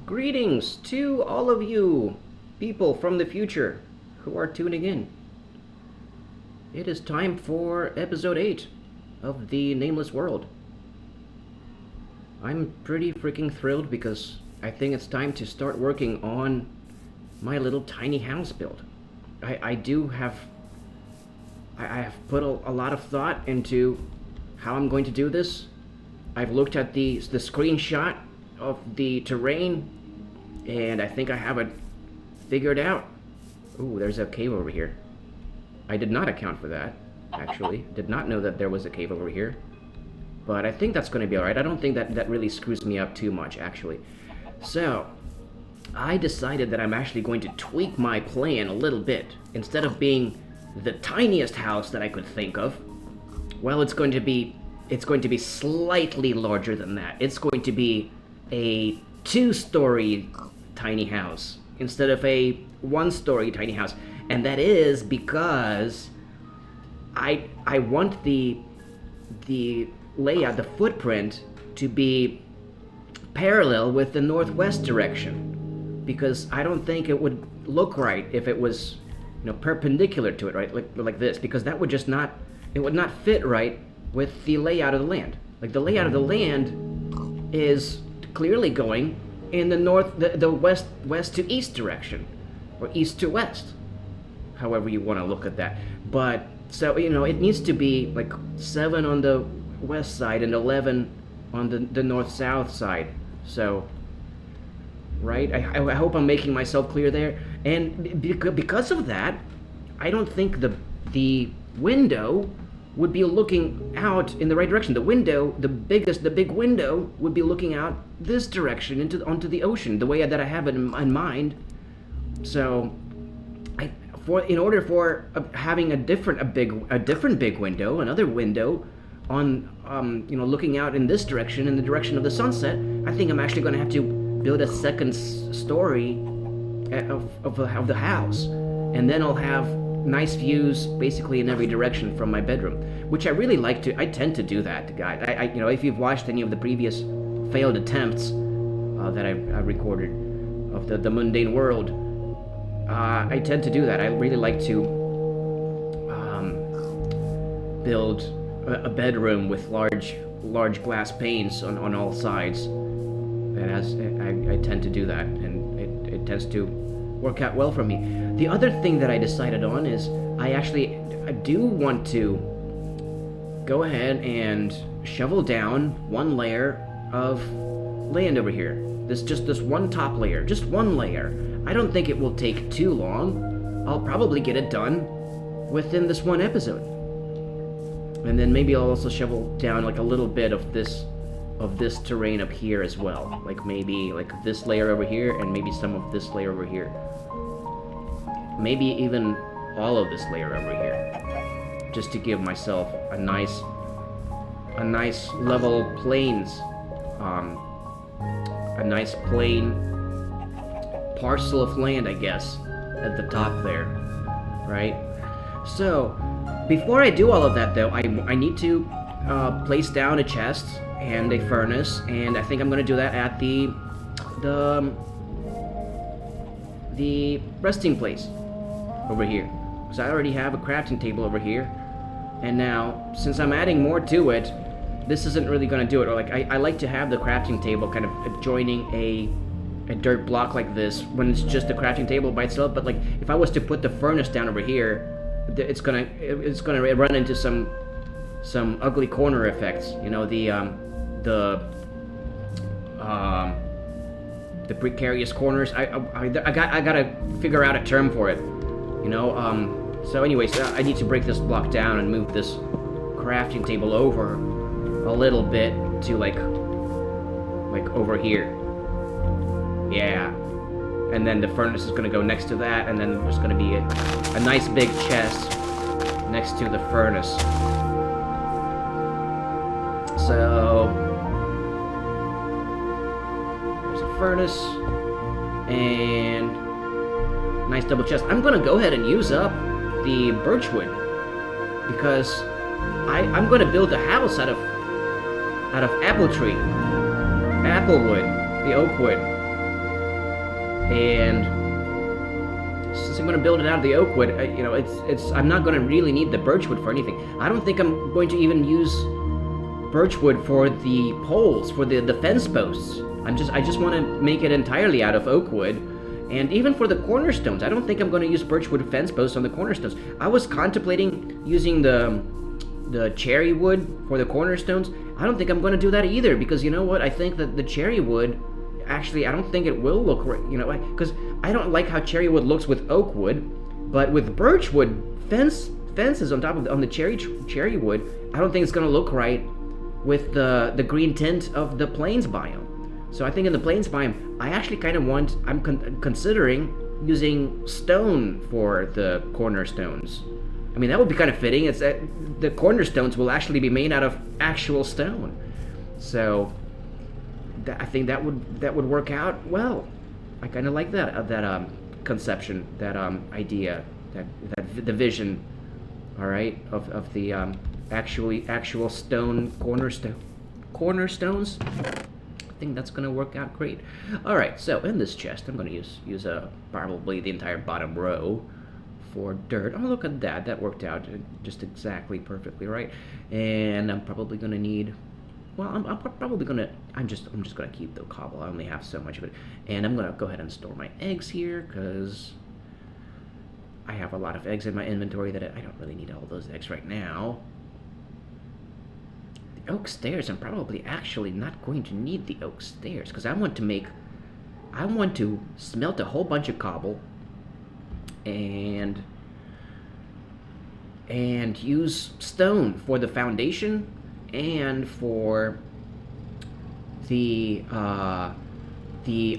Greetings to all of you people from the future who are tuning in. It is time for episode 8 of the Nameless world. I'm pretty freaking thrilled because I think it's time to start working on my little tiny house build. I have put a lot of thought into how I'm going to do this. I've looked at the screenshot of the terrain, and I think I have it figured out. Ooh, there's a cave over here. I did not account for that, actually. Did not know that there was a cave over here. But I think that's going to be alright. I don't think that really screws me up too much, actually. So, I decided that I'm actually going to tweak my plan a little bit. Instead of being the tiniest house that I could think of, well, it's going to be slightly larger than that. It's going to be a 2-story tiny house instead of a 1-story tiny house. And that is because I want the layout, the footprint, to be parallel with the northwest direction, because I don't think it would look right if it was, perpendicular to it, right? Like this, because that would just not, it would not fit right with the layout of the land. Like, the layout of the land is clearly going in the west to east direction, or east to west, however you want to look at that. But so it needs to be like 7 on the west side and 11 on the north-south side. So, right? I hope I'm making myself clear there. And because of that, I don't think the window would be looking out in the right direction. The window, the big window, would be looking out this direction onto the ocean, the way that I have it in mind. So, in order for having a different big window, another window on looking out in this direction, in the direction of the sunset, I think I'm actually going to have to build a second story of the house, and then I'll have nice views basically in every direction from my bedroom, which I really like to. I tend to do that, guys. If you've watched any of the previous failed attempts that I've recorded of the mundane world, I tend to do that. I really like to build a bedroom with large glass panes on all sides. I tend to do that, and it tends to work out well for me. The other thing that I decided on is I do want to go ahead and shovel down one layer of land over here. This one top layer, just one layer. I don't think it will take too long. I'll probably get it done within this one episode. And then maybe I'll also shovel down like a little bit of this terrain up here as well. Like maybe like this layer over here, and maybe some of this layer over here. Maybe even all of this layer over here, just to give myself a nice level plains, a nice plain parcel of land, I guess, at the top there, right? So, before I do all of that, though, I need to place down a chest and a furnace, and I think I'm gonna do that at the resting place over here, because I already have a crafting table over here. And now, since I'm adding more to it, this isn't really gonna do it. Or like I like to have the crafting table kind of adjoining a dirt block like this when it's just the crafting table by itself. But like if I was to put the furnace down over here, it's gonna run into some ugly corner effects. The precarious corners. I gotta figure out a term for it. So anyways, I need to break this block down and move this crafting table over a little bit to like over here. Yeah. And then the furnace is gonna go next to that, and then there's gonna be a nice big chest next to the furnace. So there's a furnace and nice double chest. I'm gonna go ahead and use up the birchwood because I'm gonna build a house out of apple tree, applewood, the oak wood. And since I'm going to build it out of the oak wood, you know, I'm not going to really need the birch wood for anything. I don't think I'm going to even use birch wood for the poles, for the fence posts. I just want to make it entirely out of oak wood. And even for the cornerstones, I don't think I'm going to use birch wood fence posts on the cornerstones. I was contemplating using the cherry wood for the cornerstones. I don't think I'm going to do that either, because you know what? I think that the cherry wood, actually, I don't think it will look right, you know, because I don't like how cherry wood looks with oak wood, but with birch wood fences on top of on the cherry wood, I don't think it's going to look right with the green tint of the plains biome. So I think in the plains biome, I actually kind of I'm considering using stone for the cornerstones. I mean, that would be kind of fitting. It's that the cornerstones will actually be made out of actual stone. So I think that would work out well. I kind of like that conception, that idea, that the vision. All right, of the actual stone cornerstones. I think that's gonna work out great. All right, so in this chest, I'm gonna use probably the entire bottom row for dirt. Oh, look at that! That worked out just exactly perfectly, right? And I'm probably gonna need. Well, I'm just gonna keep the cobble. I only have so much of it, and I'm gonna go ahead and store my eggs here because I have a lot of eggs in my inventory that I don't really need all those eggs right now. The oak stairs, I'm probably actually not going to need the oak stairs because I want to smelt a whole bunch of cobble and use stone for the foundation and for the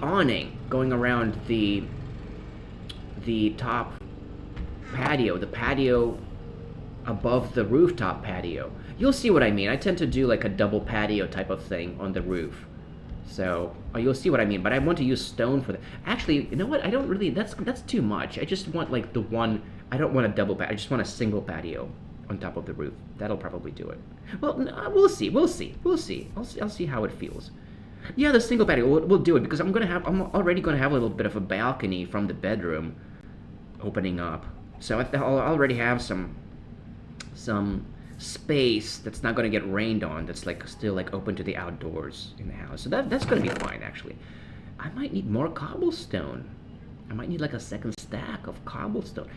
awning going around the top patio, the patio above the rooftop patio. You'll see what I mean. I tend to do like a double patio type of thing on the roof. So you'll see what I mean. But I want to use stone for that. Actually, you know what? I don't really. That's too much. I just want like the one. I don't want a double patio. I just want a single patio on top of the roof. That'll probably do it. Well, no, we'll see. We'll see. I'll see how it feels. Yeah, the single patio. We'll do it because I'm already gonna have a little bit of a balcony from the bedroom opening up. So I'll already have some space that's not going to get rained on, that's like still like open to the outdoors in the house. So that's going to be fine, actually. I might need more cobblestone. I might need like a second stack of cobblestone.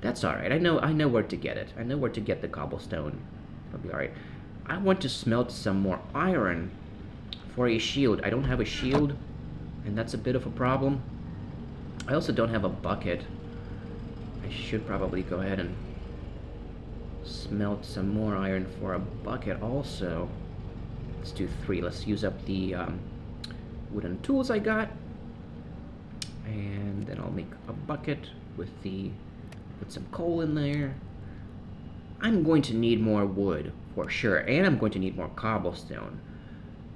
That's all right. I know where to get it. I know where to get the cobblestone. It'll be all right. I want to smelt some more iron for a shield. I don't have a shield, and that's a bit of a problem. I also don't have a bucket. I should probably go ahead and smelt some more iron for a bucket also. Let's do 3. Let's use up the wooden tools I got, and then I'll make a bucket with put some coal in there. I'm going to need more wood for sure, and I'm going to need more cobblestone.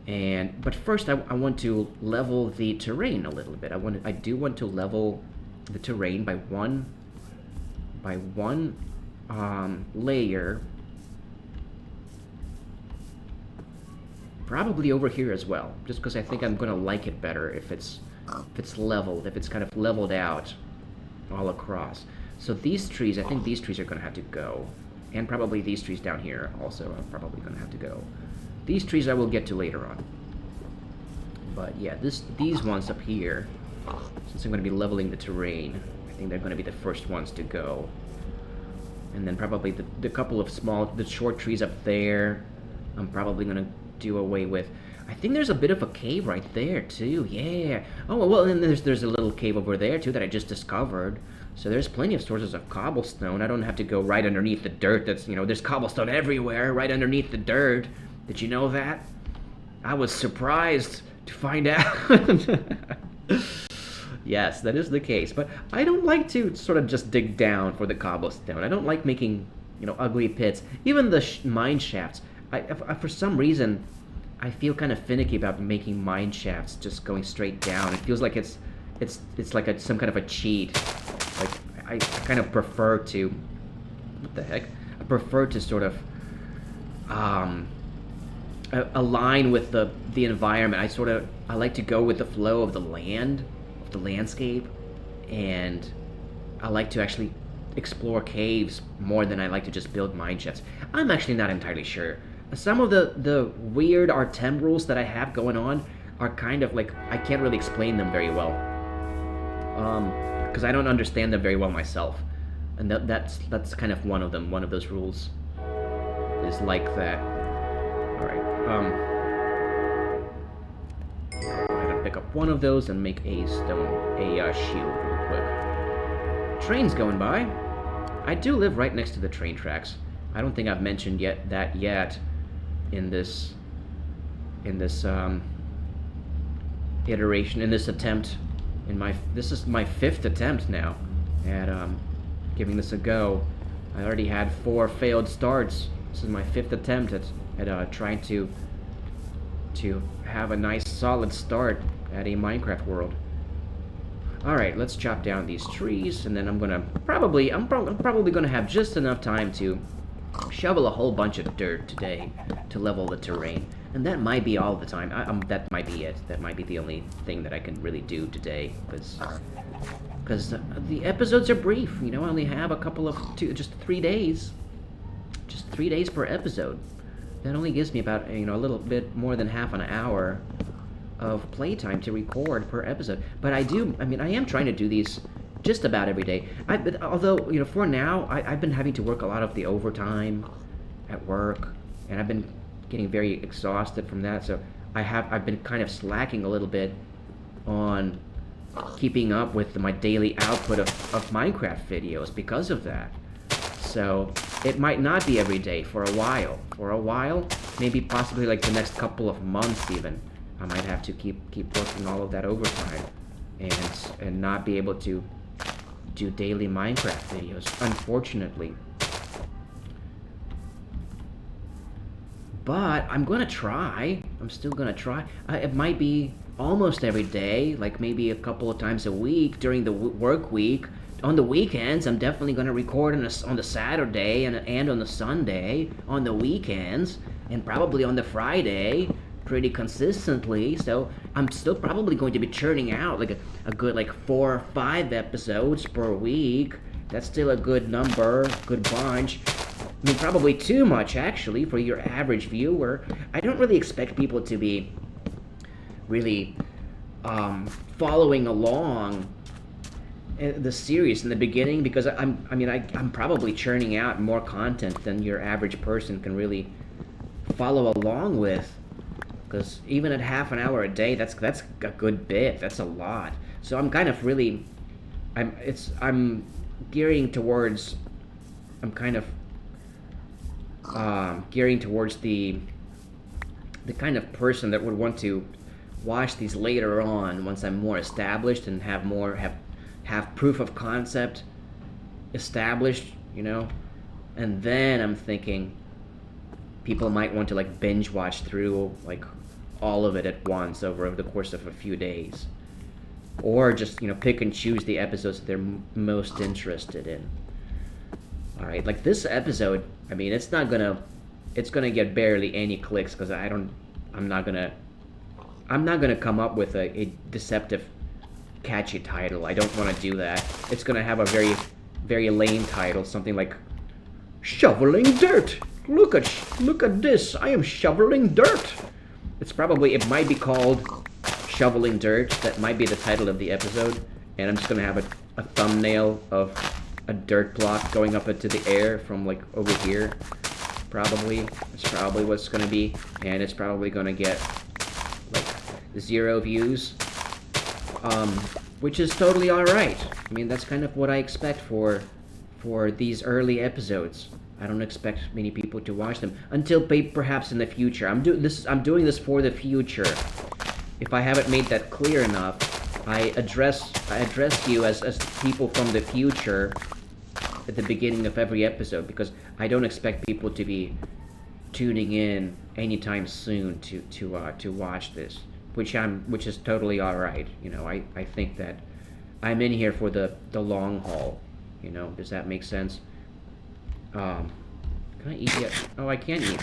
But first I want to level the terrain a little bit. I do want to level the terrain by one layer, probably over here as well, just because I think I'm gonna like it better if it's leveled, if it's kind of leveled out all across. So these trees, I think these trees are gonna have to go, and probably these trees down here also are probably gonna have to go. These trees I will get to later on, but yeah, these ones up here, since I'm gonna be leveling the terrain, I think they're gonna be the first ones to go. And then probably the couple of the short trees up there, I'm probably gonna do away with. I think there's a bit of a cave right there too. Yeah. Oh well, and there's a little cave over there too that I just discovered. So there's plenty of sources of cobblestone. I don't have to go right underneath the dirt. There's cobblestone everywhere, right underneath the dirt. Did you know that? I was surprised to find out. Yes, that is the case, but I don't like to sort of just dig down for the cobblestone. I don't like making, ugly pits. Even the mine shafts, I for some reason, I feel kind of finicky about making mine shafts just going straight down. It feels like it's like some kind of a cheat. Like I kind of prefer to, what the heck? I prefer to sort of align with the environment. I like to go with the flow of the land, the landscape, and I like to actually explore caves more than I like to just build mine shafts. I'm actually not entirely sure. Some of the weird Artem rules that I have going on are kind of like, I can't really explain them very well. Because I don't understand them very well myself. And that's kind of one of them. One of those rules is like that. Alright, go ahead and pick up one of those and make a shield real quick. Train's going by. I do live right next to the train tracks. I don't think I've mentioned that yet in this iteration, in this attempt. This is my 5th attempt now at giving this a go. I already had 4 failed starts. This is my 5th attempt at trying to have a nice solid start at a Minecraft world. Alright, let's chop down these trees, and then I'm probably gonna have just enough time to shovel a whole bunch of dirt today to level the terrain. And that might be all the time. That might be it. That might be the only thing that I can really do today, because the episodes are brief. You know, I only have just 3 days. Just 3 days per episode. That only gives me about, a little bit more than half an hour of playtime to record per episode. But I am trying to do these just about every day. Although, for now, I've been having to work a lot of the overtime at work, and I've been getting very exhausted from that, so I've been kind of slacking a little bit on keeping up with my daily output of Minecraft videos because of that. So it might not be every day for a while. For a while, maybe possibly like the next couple of months even, I might have to keep working all of that overtime and not be able to do daily Minecraft videos, unfortunately. But I'm gonna try. I'm still gonna try. It might be almost every day, like maybe a couple of times a week during the work week. On the weekends, I'm definitely gonna record on the Saturday and on the Sunday, on the weekends, and probably on the Friday, pretty consistently. So I'm still probably going to be churning out like a good 4 or 5 episodes per week. That's still a good number, good bunch. I mean, probably too much, actually, for your average viewer. I don't really expect people to be really following along the series in the beginning, because I'm probably churning out more content than your average person can really follow along with. Because even at half an hour a day, that's a good bit. That's a lot. So I'm kind of really, I'm gearing towards, I'm kind of gearing towards the kind of person that would want to watch these later on once I'm more established and have proof of concept established, and then I'm thinking people might want to binge watch through all of it at once over the course of a few days, or just pick and choose the episodes that they're most interested in. All right, like this episode, it's gonna get barely any clicks because I'm not gonna come up with a deceptive, catchy title. I don't want to do that. It's gonna have a very, very lame title, something like "Shoveling Dirt." Look at this. I am shoveling dirt. It might be called "Shoveling Dirt." That might be the title of the episode, and I'm just gonna have a thumbnail of a dirt block going up into the air from over here. Probably. It's probably what's gonna be, and it's probably gonna get 0 views. Which is totally alright. That's kind of what I expect for these early episodes. I don't expect many people to watch them until perhaps in the future. I'm doing this for the future. If I haven't made that clear enough, I address you as people from the future at the beginning of every episode, because I don't expect people to be tuning in anytime soon to watch this, which is totally all right. I think that I'm in here for the long haul. Does that make sense? Can I eat yet? Oh, I can't eat.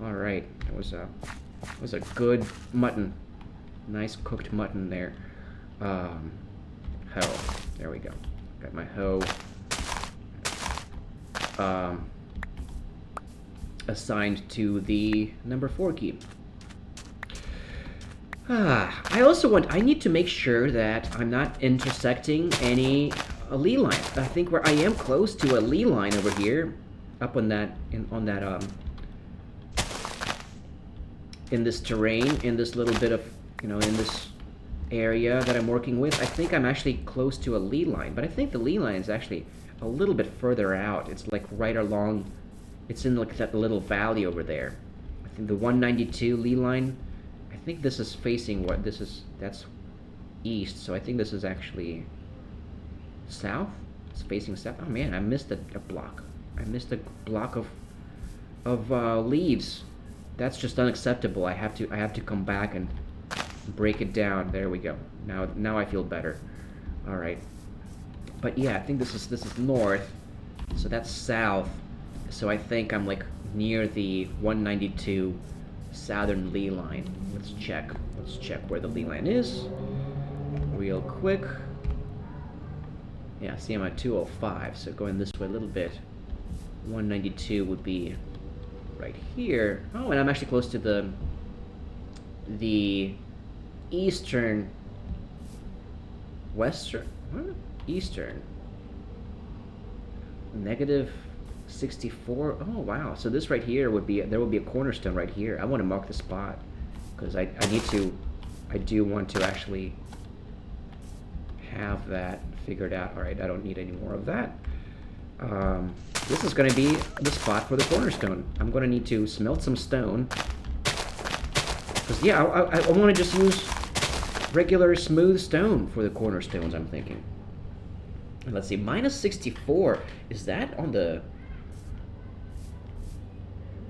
All right, that was a good mutton, nice cooked mutton there. hoe. There we go. Got my hoe assigned to the number 4 key. I need to make sure that I'm not intersecting any lee line. I think where I am close to a lee line over here, up on that, in this terrain, in this little bit of, in this area that I'm working with. I think I'm actually close to a lee line, but I think the lee line is actually a little bit further out. It's like right along, it's in like that little valley over there. I think the 192 lee line, I think this is facing what this is, that's east, so I think this is actually south. It's facing south. Oh man, I missed a block. I missed a block of leaves. That's just unacceptable. I have to come back and break it down. There we go. Now I feel better. All right. But yeah, I think this is north, so that's south. So I think I'm like near the 192 southern lee line. Let's check where the lee line is real quick. Yeah, see, I'm at 205, so going this way a little bit. 192 would be right here. Oh, and I'm actually close to the eastern, western, what? Eastern, negative 64. Oh wow, so this right here would be, there would be a cornerstone right here. I want to mark the spot because I do want to actually have that figured out. All right, I don't need any more of that. This is going to be the spot for the cornerstone. I'm going to need to smelt some stone because yeah, I want to just use regular smooth stone for the cornerstones, I'm thinking. And let's see, minus 64, is that on the,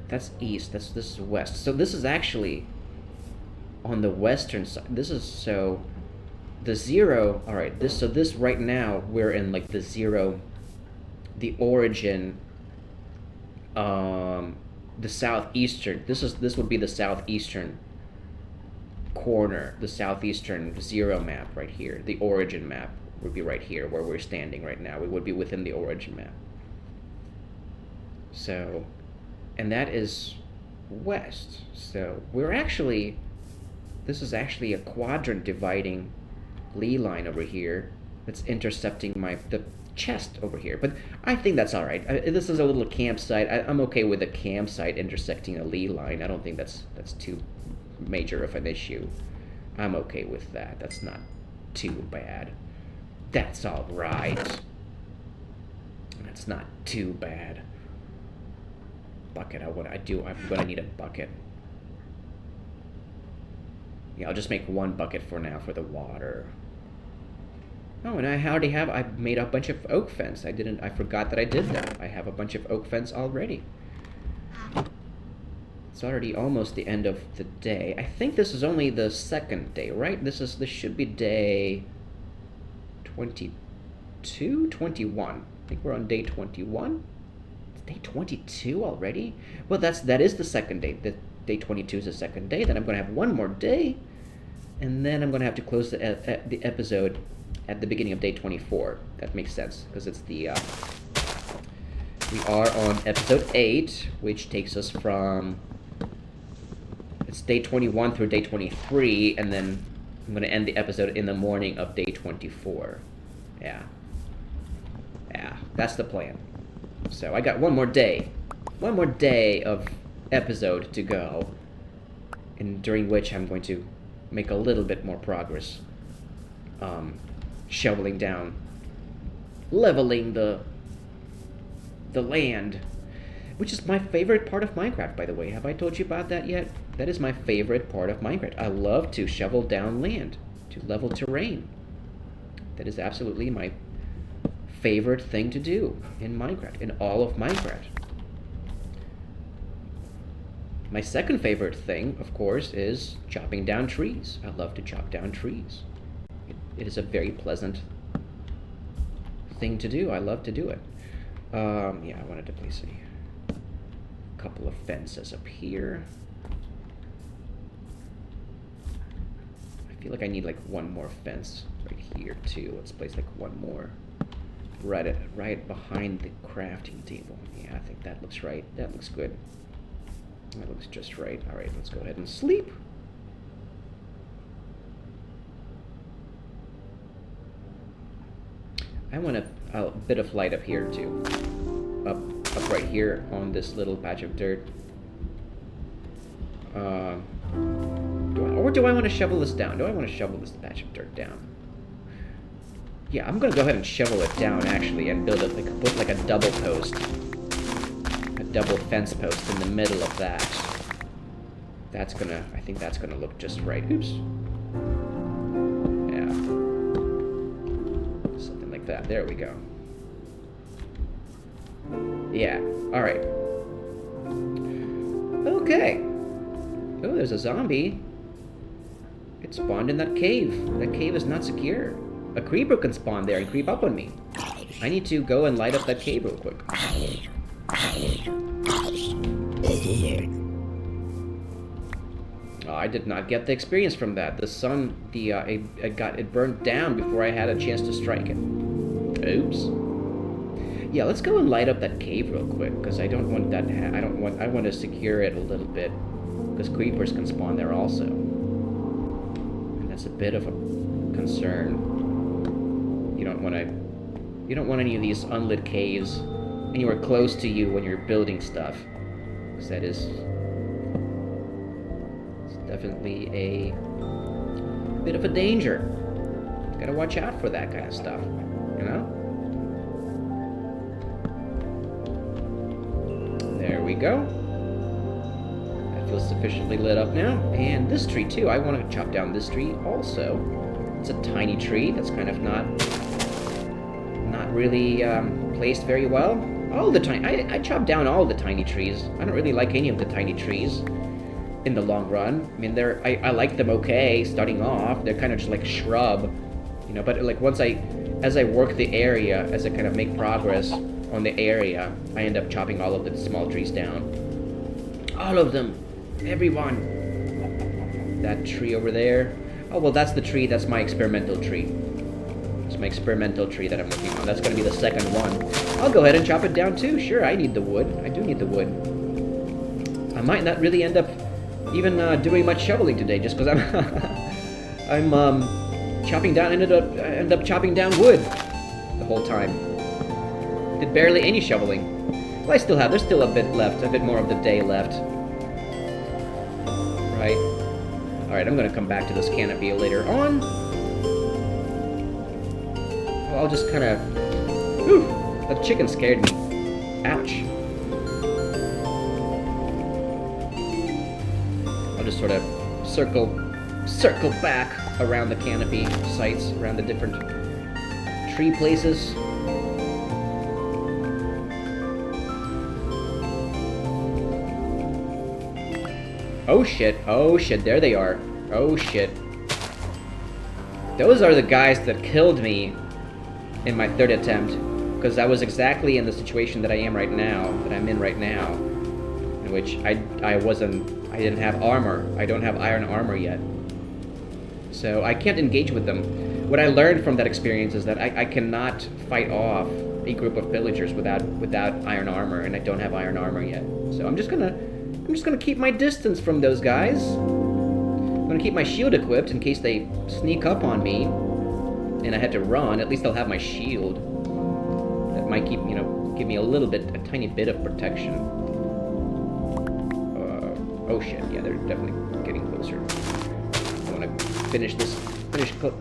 that's east, this is west. So this is actually on the western side. This is, so the 0, all right, this right now we're in like the 0, the origin, the southeastern, this would be the southeastern corner, the southeastern 0 map right here. The origin map would be right here where we're standing right now. We would be within the origin map. So, and that is west. So we're actually, this is actually a quadrant dividing lee line over here that's intercepting the chest over here. But I think that's all right. This is a little campsite. I'm okay with a campsite intersecting a lee line. I don't think that's too major of an issue. I'm okay with that. That's not too bad. That's all right. That's not too bad. Bucket, I'm gonna need a bucket. Yeah, I'll just make one bucket for now for the water. Oh, and I made a bunch of oak fence. I forgot that I did that. I have a bunch of oak fence already. It's already almost the end of the day. I think this is only the second day, right? This should be day 22, 21. I think we're on day 21. It's day 22 already? Well, that is the second day. Day 22 is the second day. Then I'm going to have one more day, and then I'm going to have to close the episode at the beginning of day 24. That makes sense because it's the we are on episode 8, which takes us from, it's day 21 through day 23, and then I'm going to end the episode in the morning of day 24. Yeah, that's the plan. So I got one more day of episode to go, and during which I'm going to make a little bit more progress, shoveling down, leveling the land, which is my favorite part of Minecraft, by the way. Have I told you about that yet? That is my favorite part of Minecraft. I love to shovel down land, to level terrain. That is absolutely my favorite thing to do in Minecraft, in all of Minecraft. My second favorite thing, of course, is chopping down trees. I love to chop down trees. It is a very pleasant thing to do. I love to do it. Yeah, I wanted to place a couple of fences up here. I I feel like I need like one more fence right here too. Let's place like one more right behind the crafting table. Yeah, I think that looks right. That looks good. That looks just right. All right, let's go ahead and sleep. I want a bit of light up here too. Up right here on this little patch of dirt. Do I want to shovel this down? Do I want to shovel this patch of dirt down? Yeah, I'm gonna go ahead and shovel it down actually, and build it put like a double post, a double fence post in the middle of that. I think that's gonna look just right. Oops. Yeah. Something like that. There we go. Yeah. All right. Okay. Oh, there's a zombie. It spawned in that cave. That cave is not secure. A creeper can spawn there and creep up on me. I need to go and light up that cave real quick. Oh, I did not get the experience from that. The sun, it burned down before I had a chance to strike it. Oops. Yeah, let's go and light up that cave real quick, because I don't want that. I want to secure it a little bit, because creepers can spawn there also. And that's a bit of a concern. You don't want any of these unlit caves anywhere close to you when you're building stuff, because it's definitely a bit of a danger. Gotta watch out for that kind of stuff, you know? There we go. That feels sufficiently lit up now. And this tree too, I want to chop down this tree also. It's a tiny tree that's kind of not really placed very well. I chop down all the tiny trees. I don't really like any of the tiny trees in the long run. I mean, I like them okay starting off. They're kind of just like a shrub, you know. But like as I work the area, as I kind of make progress on the area, I end up chopping all of the small trees down. All of them, everyone. That tree over there. Oh well, that's the tree. That's my experimental tree. It's my experimental tree that I'm working on. That's going to be the second one. I'll go ahead and chop it down too. Sure, I need the wood. I do need the wood. I might not really end up even doing much shoveling today, just because I'm chopping down. End up chopping down wood the whole time. Did barely any shoveling. Well, there's still a bit left, a bit more of the day left. Right. All right, I'm going to come back to this canopy later on. I'll just kind of... Whew! That chicken scared me. Ouch. I'll just sort of circle back around the canopy sites, around the different tree places. Oh shit, there they are. Oh shit. Those are the guys that killed me in my third attempt, because I was exactly in the situation that I'm in right now, in which I didn't have armor. I don't have iron armor yet. So I can't engage with them. What I learned from that experience is that I cannot fight off a group of villagers without iron armor, and I don't have iron armor yet. So I'm just gonna keep my distance from those guys. I'm gonna keep my shield equipped in case they sneak up on me and I had to run. At least I'll have my shield. That might keep, give me a tiny bit of protection. Oh shit, yeah, they're definitely getting closer. I want to finish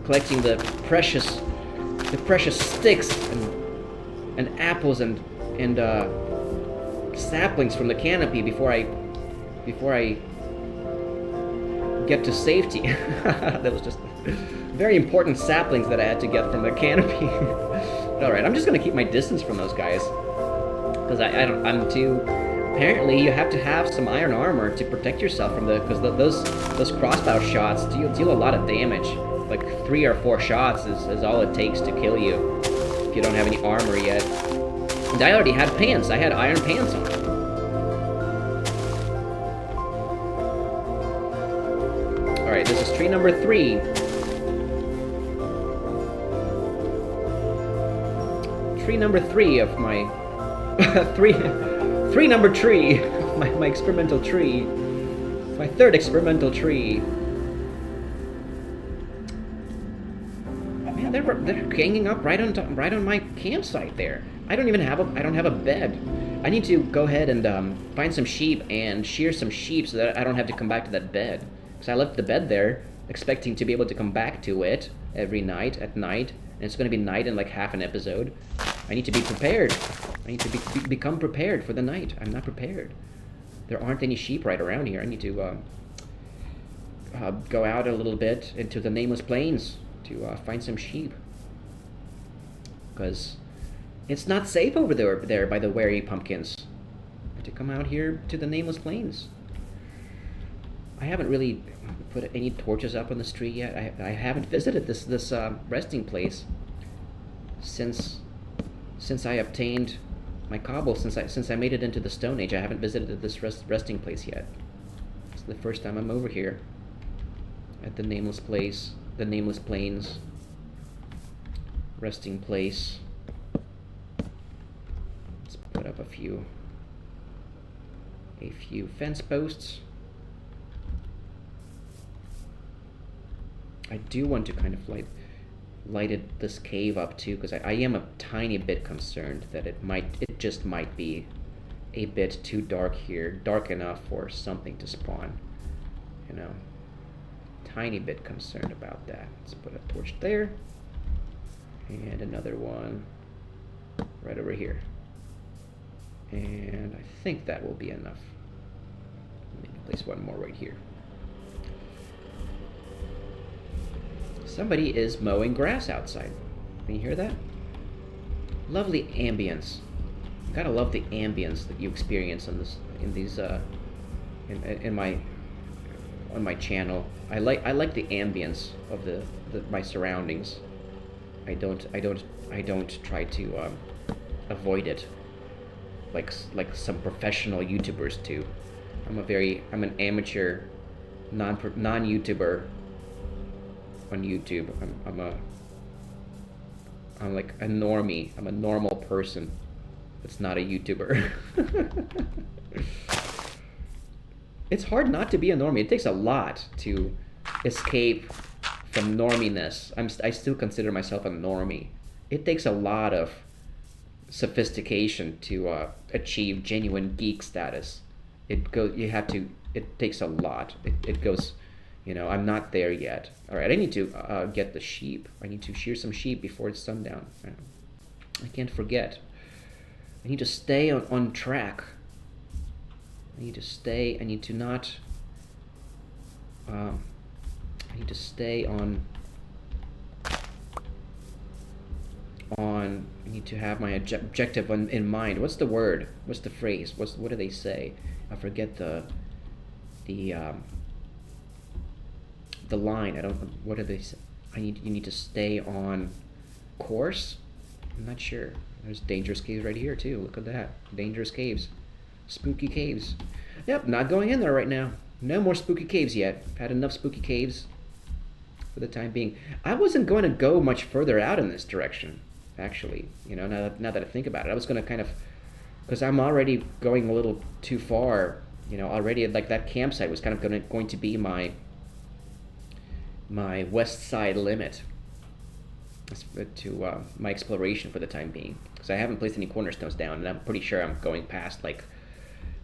collecting the precious sticks and apples and saplings from the canopy before I get to safety. That was just very important saplings that I had to get from the canopy. Alright, I'm just gonna keep my distance from those guys, because I'm too... Apparently, you have to have some iron armor to protect yourself from because those crossbow shots deal a lot of damage. Like 3 or 4 shots is all it takes to kill you if you don't have any armor yet. And I already had pants. I had iron pants on. Alright, this is tree number 3. number three of my three number tree, my experimental tree, my third experimental tree. Man, they're ganging up right on my campsite there. I don't have a bed. I need to go ahead and find some sheep and shear some sheep so that I don't have to come back to that bed. Because I left the bed there, expecting to be able to come back to it every night at night, and it's going to be night in like half an episode. I need to be prepared. I need to become prepared for the night. I'm not prepared. There aren't any sheep right around here. I need to go out a little bit into the Nameless Plains to find some sheep. Because it's not safe over there by the wary pumpkins. To come out here to the Nameless Plains. I haven't really put any torches up on the street yet. I haven't visited this resting place since I obtained my cobble. Since I made it into the Stone Age, I haven't visited this resting place yet. It's the first time I'm over here at the Nameless Place, the Nameless Plains resting place. Let's put up a few fence posts. I do want to kind of light this cave up too, because I am a tiny bit concerned that it just might be a bit too dark here, dark enough for something to spawn. You know, tiny bit concerned about that. Let's put a torch there, and another one right over here, and I think that will be enough. Maybe place one more right here. Somebody is mowing grass outside. Can you hear that? Lovely ambience. You gotta love the ambience that you experience on my channel. I like the ambience of my surroundings. I don't try to avoid it like some professional YouTubers do. I'm an amateur non-YouTuber on YouTube. I'm like a normie. I'm a normal person that's not a YouTuber. It's hard not to be a normie. It takes a lot to escape from norminess. I still consider myself a normie. It takes a lot of sophistication to achieve genuine geek status. It takes a lot. It goes. You know, I'm not there yet. All right, I need to get the sheep. I need to shear some sheep before it's sundown. I can't forget. I need to stay on track. I need to stay. I need to not. I need to stay on. I need to have my objective in mind. What's the word? What's the phrase? What do they say? I forget the line. I don't know. What do they say? You need to stay on course. I'm not sure. There's dangerous caves right here too. Look at that. Dangerous caves. Spooky caves. Yep, not going in there right now. No more spooky caves yet. Had enough spooky caves for the time being. I wasn't going to go much further out in this direction, actually. You know, now that I think about it, I was going to kind of, because I'm already going a little too far. You know, already like that campsite was kind of going to be my west side limit to my exploration for the time being, because I haven't placed any cornerstones down, and I'm pretty sure I'm going past like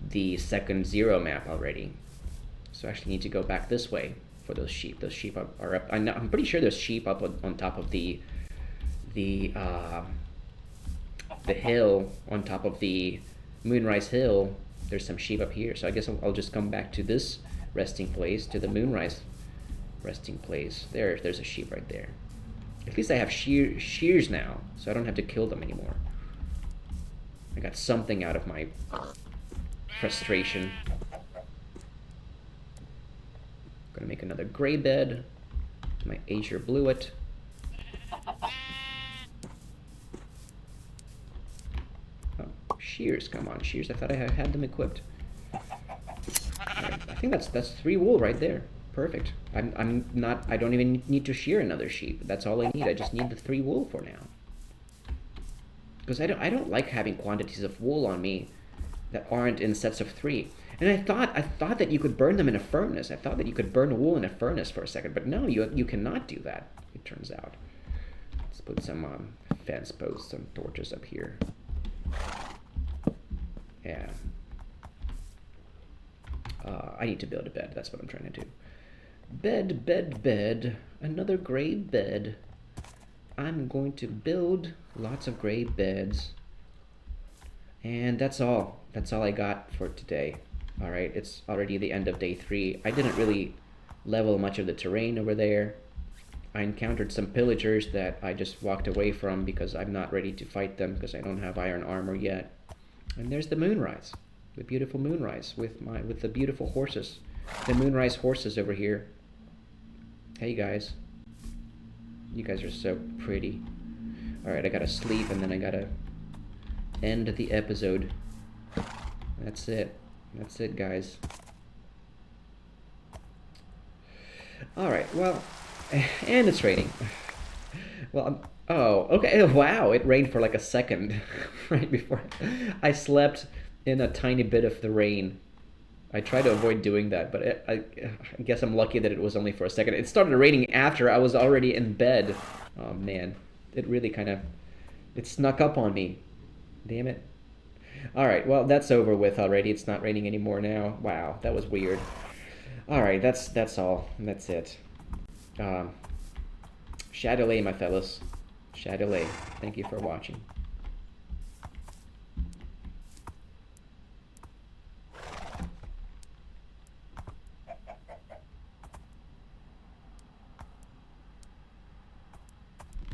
the second zero map already. So I actually need to go back this way for those sheep. Those sheep are up. I'm pretty sure there's sheep up on top of the hill, on top of the Moonrise Hill. There's some sheep up here, so I guess I'll just come back to this resting place, to the Moonrise resting place. There's a sheep right there. At least I have shears now, so I don't have to kill them anymore. I got something out of my frustration. Gonna make another gray bed. My azure bluet. Oh, shears, come on, shears. I thought I had them equipped. Right, I think that's 3 wool right there. Perfect. I don't even need to shear another sheep. That's all I need. I just need the 3 wool for now. Because I don't like having quantities of wool on me that aren't in sets of 3. And I thought that you could burn them in a furnace. I thought that you could burn wool in a furnace for a second, but no, you cannot do that, it turns out. Let's put some fence posts, some torches up here. Yeah. I need to build a bed. That's what I'm trying to do. Bed, bed, bed. Another gray bed. I'm going to build lots of gray beds. And that's all. That's all I got for today. All right, it's already the end of day 3. I didn't really level much of the terrain over there. I encountered some pillagers that I just walked away from because I'm not ready to fight them because I don't have iron armor yet. And there's the moonrise, the beautiful moonrise with the beautiful horses, the moonrise horses over here. Hey guys, you guys are so pretty. All right, I gotta sleep and then I gotta end the episode. That's it. That's it, guys. All right, well, and it's raining. Well, oh, okay. Wow, it rained for like a second right before I slept in a tiny bit of the rain. I try to avoid doing that, but I guess I'm lucky that it was only for a second. It started raining after I was already in bed. Oh man, it really it snuck up on me. Damn it. All right, well, that's over with already. It's not raining anymore now. Wow, that was weird. All right, that's all. That's it. Shadowlay, my fellas. Shadowlay. Thank you for watching.